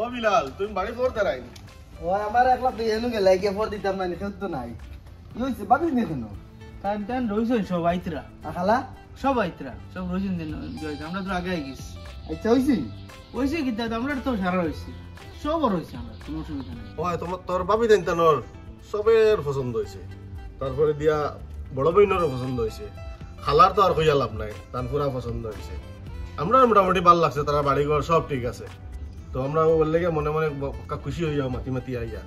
ও বিলাল তুমি বাড়ি করতে রাই ও আমার একলা তুই এনু গেলে কে ফর দিতাম না নি তো নাই কি হইছে বাবি নে কেন টাইম টাইম রইছেন সব আইতরা খালা সব আইতরা সব রইছেন দিন জয় আমরা তো আগে গেছি আচ্ছা হইছি হইছে কি দাদা আমরা তো সারা হইছে সব রইছে আমরা কোনো অসুবিধা নাই ওই তোমার তোর বাবি দেন তানোর সবের পছন্দ হয়েছে তারপরে দিয়া বড় বইনেরও পছন্দ হয়েছে খালার তো আর কইয়া লাভ নাই তার পুরা পছন্দ হয়েছে আমরা মোটামুটি ভালো লাগছে তারা বাড়িঘর সব ঠিক আছে তো আমরা বললে মনে মনে খুশি হইয়া মাতি মাতি আইয়া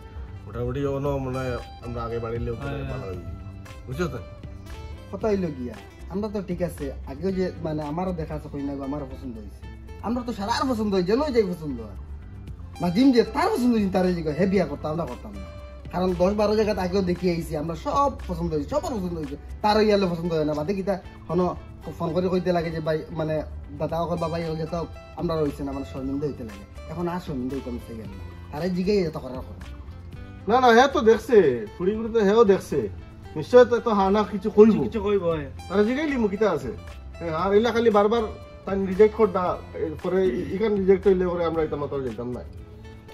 মোটামুটি মনে হয় আমরা আগে বাড়িলেও ভালো হইব বুঝছো তো কথা হইলো গিয়া আমরা তো ঠিক আছে আগেও যে মানে আমারও দেখা আছে কই না আমারও পছন্দ হয়েছে আমরা তো সারার পছন্দ হয় যেন যাই পছন্দ হয় না জিম যে তার পছন্দ হয়েছে তার যে হে বিয়া করতাম আমরা করতাম না কারণ 10-12 জায়গাতে আগেও দেখি আইছি আমরা সব পছন্দ হয়েছে সবার পছন্দ হয়েছে তারও ইয়ালে পছন্দ হয় না বাদে কিতা হন ফোন করে কইতে লাগে যে ভাই মানে দাদা ওর বাবাই হয়ে যেত আমরা রয়েছে না মানে শর্মিন্দা হইতে লাগে এখন আর শর্মিন্দা হইতে আমি চাই না তারা জিগাই যেত করার কথা না না হ্যাঁ তো দেখছে ফুড়িগুলো তো হেও দেখছে নিশ্চয় তো হানা কিছু কইব কিছু কইব তারা জিগাইলি মুখিতা আছে আর এলা খালি বারবার তাই রিজেক্ট করদা পরে ইখান রিজেক্ট হইলে পরে আমরা এটা মত যেতাম না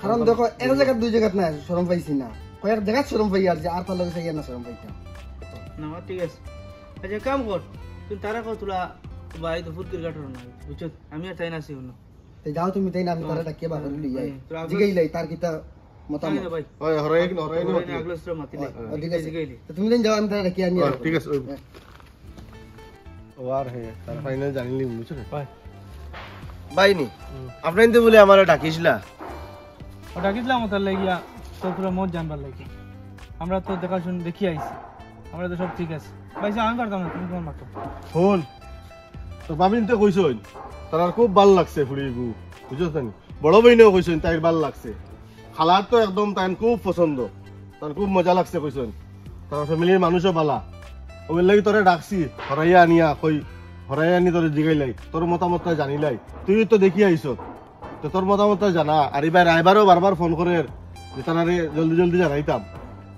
কারণ দেখো এক জায়গা দুই জায়গা না শরম পাইছি না কয়েক জায়গা শরম পাই আর যে আর তার লগে চাই না শরম পাইতাম না ঠিক আছে আচ্ছা কাম কর তুই তারা কো তুলা ভাই তো ফুটকির গাঠর না বুঝছো আমি আর চাই না সিও না তাই যাও তুমি তাই না আমি তারা ডাকিয়ে বাহির লই যাই জিগাই লাই তার কিতা মতামত ভাই ওই হরাই আগলস্ত্র মাতিলে ঠিক আছে তুমি দিন যাও আমি তারা ডাকিয়ে আনি ঠিক আছে ও আর হে তার ফাইনাল জানিলি বুঝছো না বাইনি আপনি তো বলে আমারে ডাকিছিলা ও ডাকিছিলাম তার লাগিয়া তো পুরো মত জানবার লাগি আমরা তো দেখাশুন দেখি আইছি আমরা তো সব ঠিক আছে ভাই আমি পারতাম না তুমি তোমার মাতো ফোন তো বাবিন তো কইছইন তার খুব ভাল লাগছে ফুড়িগু বুঝছো না বড় বইনেও কইছইন তাই ভাল লাগছে খালার তো একদম তাই খুব পছন্দ তার খুব মজা লাগছে কইছইন তার ফ্যামিলির মানুষও ভালা ওই লাগি তোরে ডাকছি হরাইয়া আনিয়া কই হরাইয়া আনি তোরে জিগাইলাই তোর মতামতটা জানিলাই তুই তো দেখি আইছ তো তোর মতামতটা জানা আর এবার আইবারও বারবার ফোন করে যে তারারে জলদি জলদি জানাইতাম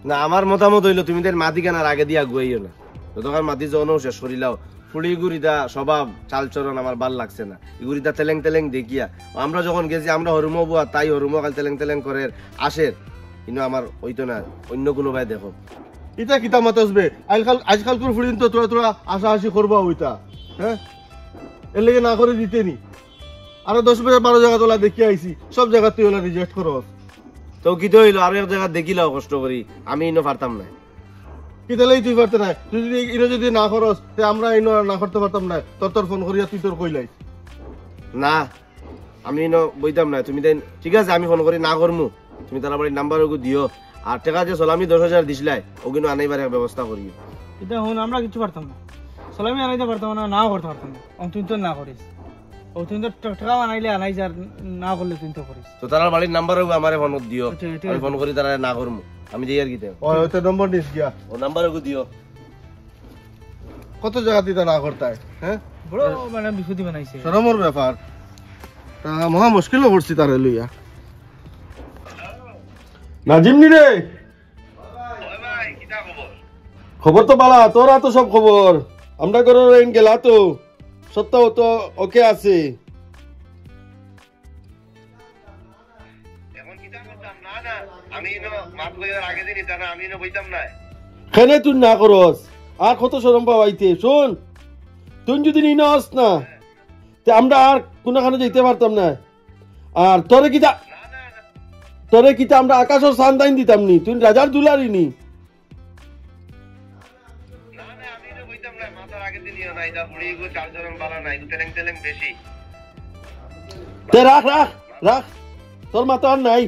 না আমার মতামত হইলো তুমি তার মাটি কেনার আগে দিয়ে আগুয়াইও না যতক্ষণ মাটি যখন শেষ করিলাও ফুড়ি গুড়িটা স্বভাব চালচরণ আমার ভাল লাগছে না ইগুড়িটা তেলেং তেলেং দেখিয়া আমরা যখন গেছি আমরা হরুমো বুয়া তাই হরুমো কাল তেলেং তেলেং করে আসের কিন্তু আমার হইতো না অন্য কোনো ভাই দেখো ইটা কিতা মত আসবে আজকালকার ফুড়িন তো তোরা তোরা আশা আশি করবা ওইটা হ্যাঁ এর লেগে না করে দিতেনি আরো 10-12 জায়গা তোলা দেখি আইছি সব জায়গা তুই ওলা রিজেক্ট করস তো কি তো হইলো আর এক জায়গা দেখিলাও কষ্ট করি আমি ইনো পারতাম না কিতালেই তুই পারতে না তুই যদি ইনো যদি না করস তে আমরা ইনো না করতে পারতাম না তোর ফোন করিয়া তুই তোর কইলাই না আমি ইনো বইতাম না তুমি দেন ঠিক আছে আমি ফোন করি না করমু তুমি তার বাড়ির নাম্বার ওগু দিও আর টাকা যে চল আমি 10,000 দিছিলাই ওগুলো আনাইবার এক ব্যবস্থা করি এটা হন আমরা কিছু পারতাম না সালামি আনাইতে পারতাম না নাও করতে পারতাম না তুই তো না করিস ও তুই তো টাকা আনাইলে আনাইছ আর না করলে তুই তো করিস তো তার বাড়ির নাম্বার ওগু আমারে ফোন দিও আমি ফোন করি তারা না করমু আমি যাই আর কিতে ওই তো নম্বর নিস গিয়া ও নাম্বার ওগু দিও কত জায়গা দিতে না করতাই হ্যাঁ বড় মানে বিপত্তি বানাইছে শরমর ব্যাপার তা মহা মুশকিলও পড়ছি তারে লইয়া নাজিমনি রে খবর তো বালা তোরা তো সব খবর আমরা করে গেলা তো সত্য তো ওকে আছে কেন তুই না করস আর কত শরম পাওয়াইতে শোন তুই যদি নি নাস না তে আমরা আর কোনখানে যেতে পারতাম না আর তোরে কিতা আমরা আকাশের সান্দাইন দিতাম নি তুই রাজার দুলারি নি রাখ রাখ রাখ তোর মাথা আর নাই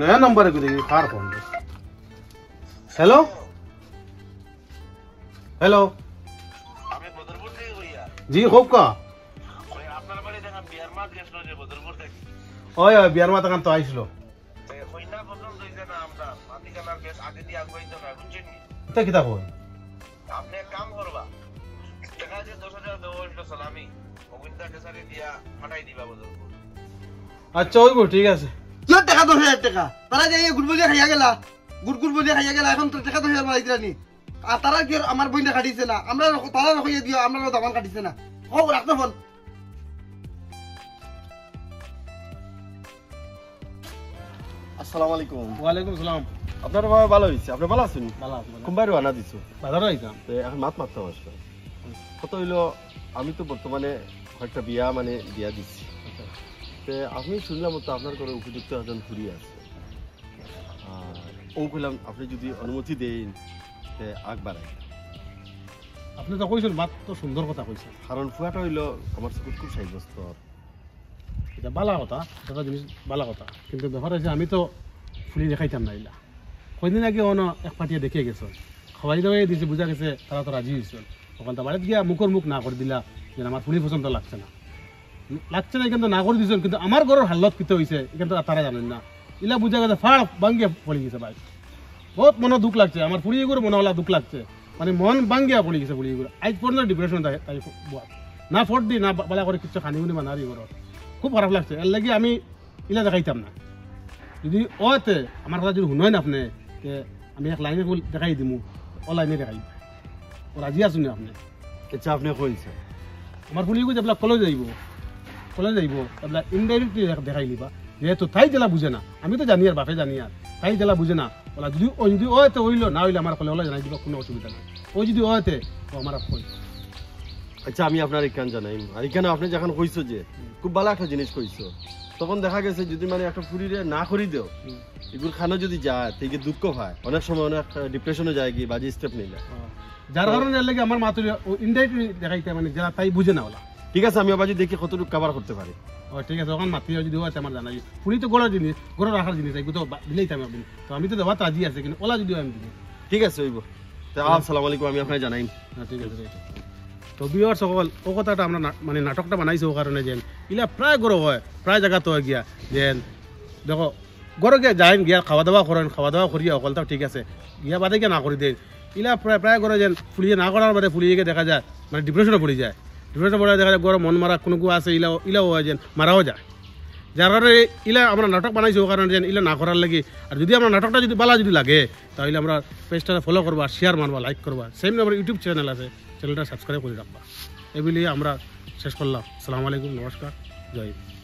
नया नंबर है देखिए कार फोन हेलो हेलो जी खूब का ওই বিয়ার মাথা কান তো আইছিল তা কিতা কই আপনি কাম করবা টাকা যে 10,000 দেব হইলো সালামি ওগুনটা কেসারি দিয়া ফাটাই দিবা বদরপুর আচ্ছা ওইগো ঠিক আছে কি টাকা 10,000 টাকা তারা যাই গুড়বলিয়া খাইয়া গেলা গুড়গুড় বলে খাইয়া গেল এখন তো টাকা তো হেয়ার মারাইতে নি আর তারা কি আমার বইনা কাটিছে না আমরা তারা রকইয়া দিও আমরা দামান কাটিছে না ও রাখতে ফোন আসসালামু আলাইকুম। ওয়ালাইকুম আসসালাম। আপনার বাবা ভালো হয়েছে, আপনি ভালো আছেন? ভালো কুম্বাইর আনা দিছো বাজারে আইতাম। তো এখন মাত মারতে আসবে কত হইলো। আমি তো বর্তমানে কয়েকটা বিয়া মানে বিয়া দিচ্ছি। তো আমি শুনলাম তো আপনার ঘরে উপযুক্ত একজন ফুরি আছে। আর ও কইলাম আপনি যদি অনুমতি দেন তে আগ বাড়াই। আপনি তো কইছেন মাত তো সুন্দর কথা কইছেন, কারণ ফুয়াটা হইলো আমার চকুত খুব সাইবস্ত। এটা বালা কথা, এটা জিনিস বালা কথা, কিন্তু ব্যাপার হচ্ছে আমি তো ফুলি দেখাইতাম না। এলা কয়দিন আগে অন এক পাটিয়ে দেখে গেছো, খাওয়াই দাওয়াই দিয়েছে, বুঝা গেছে তারা তো রাজি হয়েছিল। তখন তো বাড়িতে গিয়া মুখর মুখ না করে দিলা যে আমার ফুলি পছন্দ লাগছে না কিন্তু না করে দিয়েছিল। কিন্তু আমার ঘরের হালত কিতে হয়েছে এখানে তো তারা জানেন না। ইলা বুঝা গেছে ফাড় ভাঙ্গিয়া পড়ে গেছে ভাই, বহুত মনে দুঃখ লাগছে আমার ফুড়ি এগুলো মনে হলা দুঃখ লাগছে, মানে মন ভাঙ্গিয়া পড়ে গেছে ফুড়ি এগুলো। আজ পর্যন্ত ডিপ্রেশন তাই না ফোট দি না বালা করে কিছু খানি উনি মানারি ঘর, খুব খারাপ লাগছে। এর লাগে আমি ইলা দেখাইতাম না। যদি ওতে আমার কথা যদি শুনেন আপনি যে আমি এক লাইনে দেখাই দিমু, ও লাইনে দেখাই ও রাজি আছো না আপনি। আচ্ছা আপনি কইছে আমার ফুলি গেছে আপনার কলেজ যাইব আপনার ইনডাইরেক্টলি দেখাই নিবা, যেহেতু তাই জেলা বুঝে না। আমি তো জানি আর বাপে জানি আর তাই জেলা বুঝে না। ওলা যদি ওতে হইলো না হইলে আমার কলে ওলা জানাই দিবা, কোনো অসুবিধা নাই। ও যদি ওতে ও আমার কই। আচ্ছা আমি আপনার এখান জানাই। আর এখানে আপনি যখন কইছো যে খুব ভালো একটা জিনিস কইছো, তখন দেখা গেছে যদি মানে একটা ফুরিরে না করি দেও এগুলো খানো যদি যায় থেকে দুঃখ হয়, অনেক সময় অনেক ডিপ্রেশনে যায় কি বাজে স্টেপ নিলে। যার কারণে এর লাগে আমার মা তো ইনডাইরেক্টলি দেখাইতে মানে যারা তাই বুঝে না ওলা। ঠিক আছে আমি বাজি দেখি কতটুকু কভার করতে পারি। ও ঠিক আছে, ওখানে মাতি যদি আছে আমার জানাই। ফুলি তো গড়ার জিনিস, গড়ে রাখার জিনিস, এগুলো তো দিলেই আমি আপনি তো আমি তো দেওয়া রাজি আছে, কিন্তু ওলা যদি আমি দিই। ঠিক আছে হইব। আসসালামু আলাইকুম, আমি আপনাকে জানাই। হ্যাঁ ঠিক আছে। তো বিয়ার সকল ও কথাটা আমরা মানে নাটকটা বানাইছে ও কারণে যেন ইলা প্রায় গরো হয়, প্রায় জায়গা তো গিয়া যেন দেখো গরো গিয়া যাইন গিয়া খাওয়া দাওয়া করেন, খাওয়া দাওয়া করিয়া অকলটাও ঠিক আছে, গিয়া বাদে গিয়ে না করে দেন। ইলা প্রায় প্রায় গরো যেন ফুলিয়ে না করার বাদে ফুলিয়ে গিয়ে দেখা যায় মানে ডিপ্রেশনে পড়ে যায়। ডিপ্রেশনে পড়ে দেখা যায় গরো মন মারা কোনো আছে, ইলাও হয় যেন মারাও যায়। যার কারণে ইলা আমরা নাটক বানাইছি ও কারণে যেন ইলা না করার লাগে। আর যদি আমরা নাটকটা যদি বালা যদি লাগে তাহলে আমরা পেজটা ফলো করবা, শেয়ার মারবা, লাইক করবা। সেম আমার ইউটিউব চ্যানেল আছে, চ্যানেলটা সাবস্ক্রাইব করে রাখবা। এই বলে আমরা শেষ করলাম। আসসালামু আলাইকুম, নমস্কার, জয় হিন্দ।